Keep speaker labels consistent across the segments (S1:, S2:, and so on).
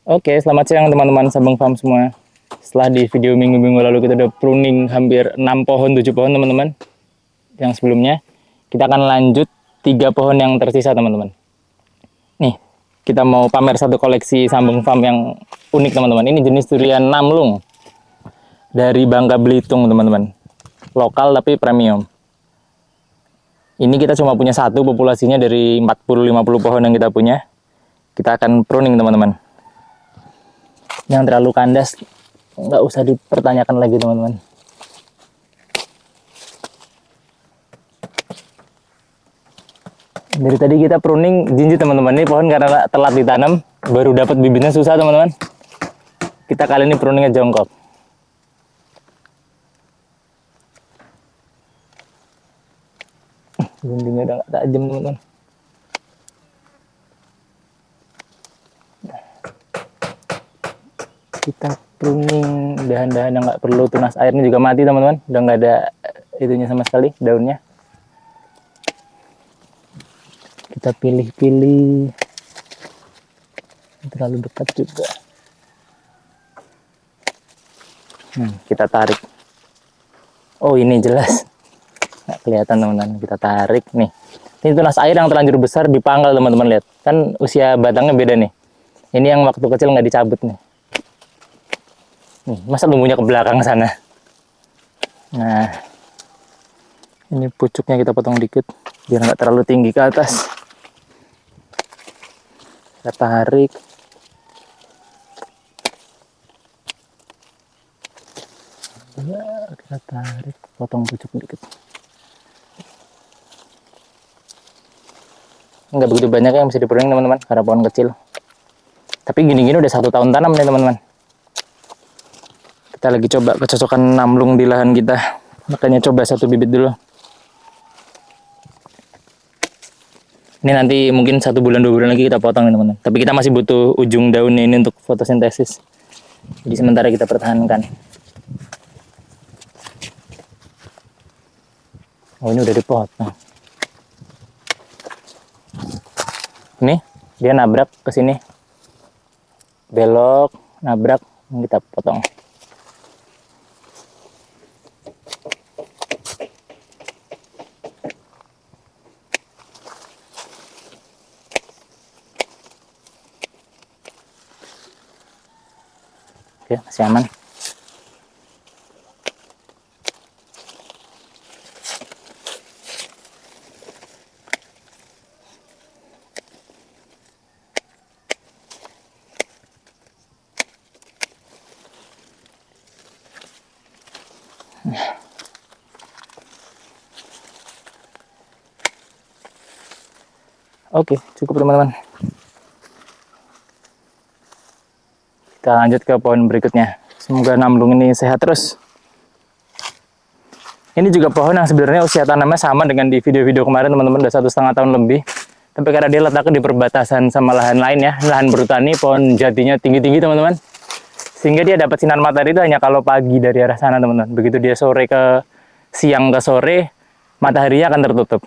S1: Oke, selamat siang teman-teman Sabang Farm semua. Setelah di video minggu-minggu lalu kita udah pruning hampir 6 pohon, 7 pohon teman-teman. Yang sebelumnya, kita akan lanjut 3 pohon yang tersisa teman-teman. Nih, kita mau pamer satu koleksi Sambung Farm yang unik teman-teman. Ini jenis durian Namlung dari Bangka Belitung teman-teman. Lokal tapi premium. Ini kita cuma punya satu populasinya dari 40-50 pohon yang kita punya. Kita akan pruning teman-teman. Yang terlalu kandas nggak usah dipertanyakan lagi teman-teman. Dari tadi kita pruning jinjit teman-teman. Ini pohon karena telat ditanam, baru dapat bibitnya susah teman-teman. Kita kali ini pruningnya jongkok. Guntingnya udah nggak tajam teman-teman. Kita pruning dahan-dahan yang nggak perlu, tunas airnya juga mati teman-teman, udah nggak ada itunya sama sekali daunnya. Kita pilih-pilih, terlalu dekat juga. Kita tarik. Oh ini jelas nggak kelihatan teman-teman. Kita tarik nih. Ini tunas air yang terlanjur besar dipanggal teman-teman, lihat kan usia batangnya beda nih. Ini yang waktu kecil nggak dicabut nih. Masa tumbuhnya ke belakang sana. Nah, ini pucuknya kita potong dikit biar nggak terlalu tinggi ke atas. Kita tarik. Ya, kita tarik, potong pucuk dikit. Nggak begitu banyak yang bisa dipruning teman-teman karena pohon kecil. Tapi gini-gini udah 1 tahun tanam nih teman-teman. Kita lagi coba kecocokan namlung di lahan kita. Makanya coba satu bibit dulu. Ini nanti mungkin 1 bulan 2 bulan lagi kita potong nih teman-teman. Tapi kita masih butuh ujung daunnya ini untuk fotosintesis. Jadi sementara kita pertahankan. Oh ini udah dipotong. Ini dia nabrak ke sini. Belok, nabrak, kita potong. Oke, masih aman. Oke, cukup teman-teman. Kita lanjut ke pohon berikutnya. Semoga namlung ini sehat terus. Ini juga pohon yang sebenarnya usia tanamnya sama dengan di video-video kemarin teman-teman, udah 1,5 tahun lebih. Tapi karena dia letaknya di perbatasan sama lahan lain ya, lahan bertani, pohon jatinya tinggi-tinggi teman-teman. Sehingga dia dapat sinar matahari itu hanya kalau pagi dari arah sana teman-teman. Begitu dia sore ke siang ke sore, mataharinya akan tertutup.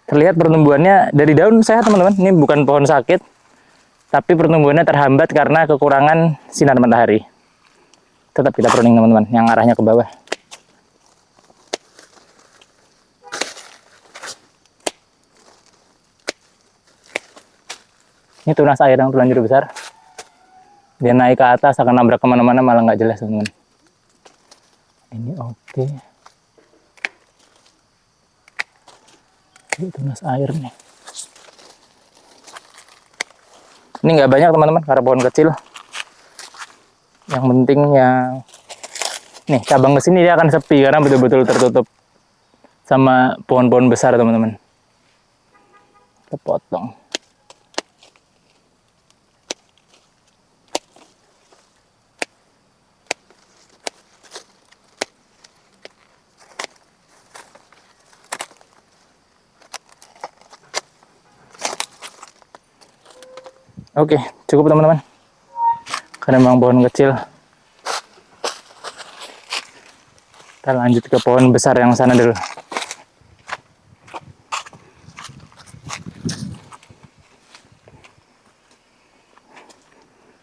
S1: Terlihat pertumbuhannya dari daun sehat teman-teman. Ini bukan pohon sakit, tapi pertumbuhannya terhambat karena kekurangan sinar matahari. Tetap kita pruning teman-teman, yang arahnya ke bawah. Ini tunas air yang terlanjur besar. Dia naik ke atas akan nabrak kemana-mana malah nggak jelas teman-teman. Ini oke. Ini tunas air nih. Ini nggak banyak teman-teman karena pohon kecil. Yang penting yang nih cabang kesini dia akan sepi karena betul-betul tertutup sama pohon-pohon besar teman-teman. Kita potong. Oke, cukup teman-teman. Karena memang pohon kecil. Kita lanjut ke pohon besar yang sana dulu.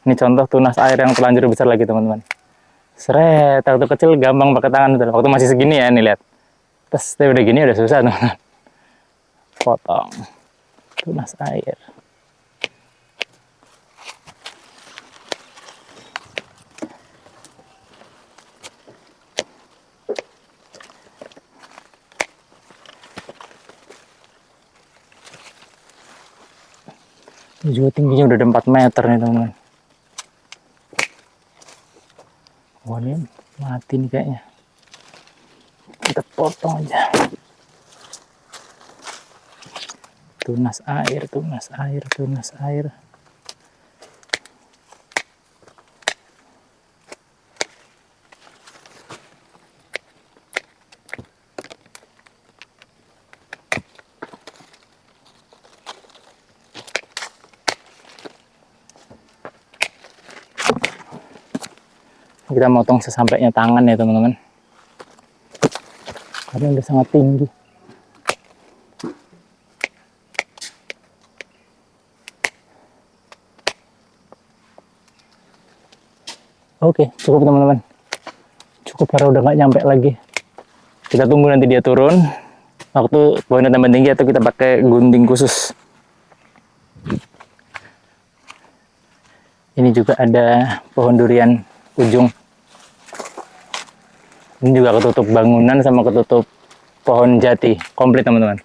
S1: Ini contoh tunas air yang terlanjur besar lagi teman-teman. Seret, waktu kecil gampang pakai tangan tuh. Waktu masih segini ya, nih lihat. Terus udah gini udah susah teman-teman. Potong tunas air. Ini juga tingginya udah ada 4 meter nih teman-teman. Wah, ini mati nih kayaknya. Kita potong aja. Tunas air, tunas air, tunas air. Kita motong sesampainya tangan ya teman-teman, karena udah sangat tinggi. Oke, cukup teman-teman, cukup karena udah nggak nyampe lagi. Kita tunggu nanti dia turun, waktu pohonnya tambah tinggi atau kita pakai gunting khusus. Ini juga ada pohon durian ujung. Ini juga ketutup bangunan sama ketutup pohon jati, komplit teman-teman.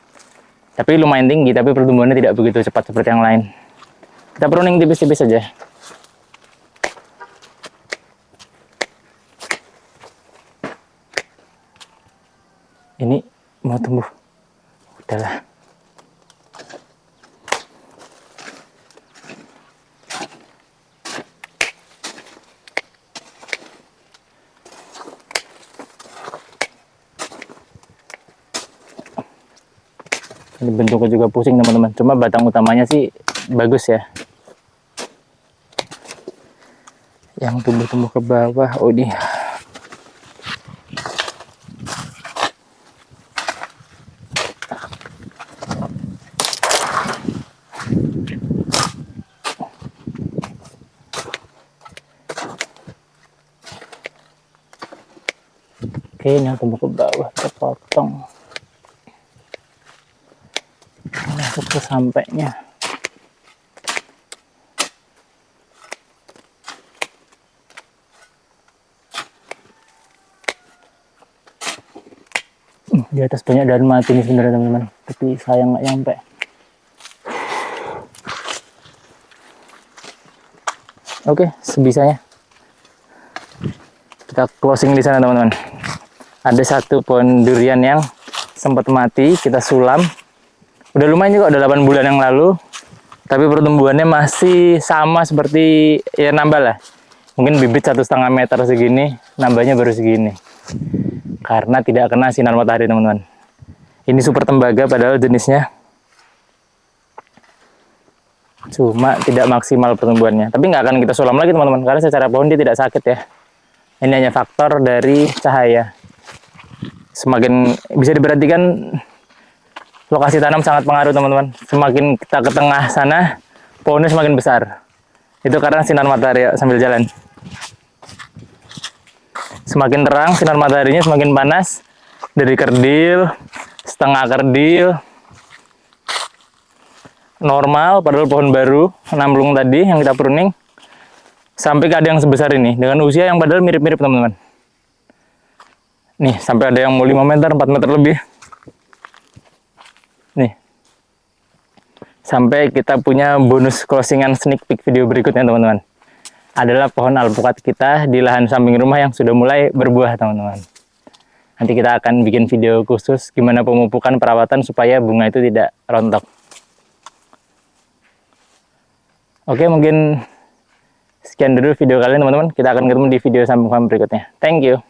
S1: Tapi lumayan tinggi, tapi pertumbuhannya tidak begitu cepat seperti yang lain. Kita pruning tipis-tipis saja. Ini mau tumbuh, udahlah. Ini bentuknya juga pusing teman-teman, cuma batang utamanya sih bagus ya. Yang tumbuh-tumbuh ke bawah, oh ini. Oke, ini yang tumbuh ke bawah, kita potong. Masuk ke sampainya. Di atas banyak daun mati nih sebenarnya teman-teman, tapi sayang nggak nyampe. Oke, sebisanya. Kita closing di sana teman-teman. Ada satu pohon durian yang sempat mati, kita sulam. Udah lumayan juga, udah 8 bulan yang lalu. Tapi pertumbuhannya masih sama seperti, ya nambah lah. Mungkin bibit 1,5 meter segini, nambahnya baru segini. Karena tidak kena sinar matahari teman-teman. Ini super tembaga padahal jenisnya. Cuma tidak maksimal pertumbuhannya. Tapi nggak akan kita sulam lagi teman-teman, karena secara pohon dia tidak sakit ya. Ini hanya faktor dari cahaya. Semakin bisa diperhatikan, lokasi tanam sangat pengaruh teman-teman. Semakin kita ke tengah sana, pohonnya semakin besar. Itu karena sinar matahari ya, sambil jalan. Semakin terang sinar mataharinya semakin panas. Dari kerdil, setengah kerdil, normal padahal pohon baru, namblung tadi yang kita pruning, sampai ke ada yang sebesar ini dengan usia yang padahal mirip-mirip teman-teman. Nih, sampai ada yang mau 5 meter, 4 meter lebih. Nih. Sampai kita punya bonus closingan sneak peek video berikutnya teman-teman. Adalah pohon alpukat kita di lahan samping rumah yang sudah mulai berbuah teman-teman. Nanti kita akan bikin video khusus gimana pemupukan perawatan supaya bunga itu tidak rontok. Oke, mungkin sekian dulu video kalian teman-teman. Kita akan ketemu di video sambung berikutnya. Thank you.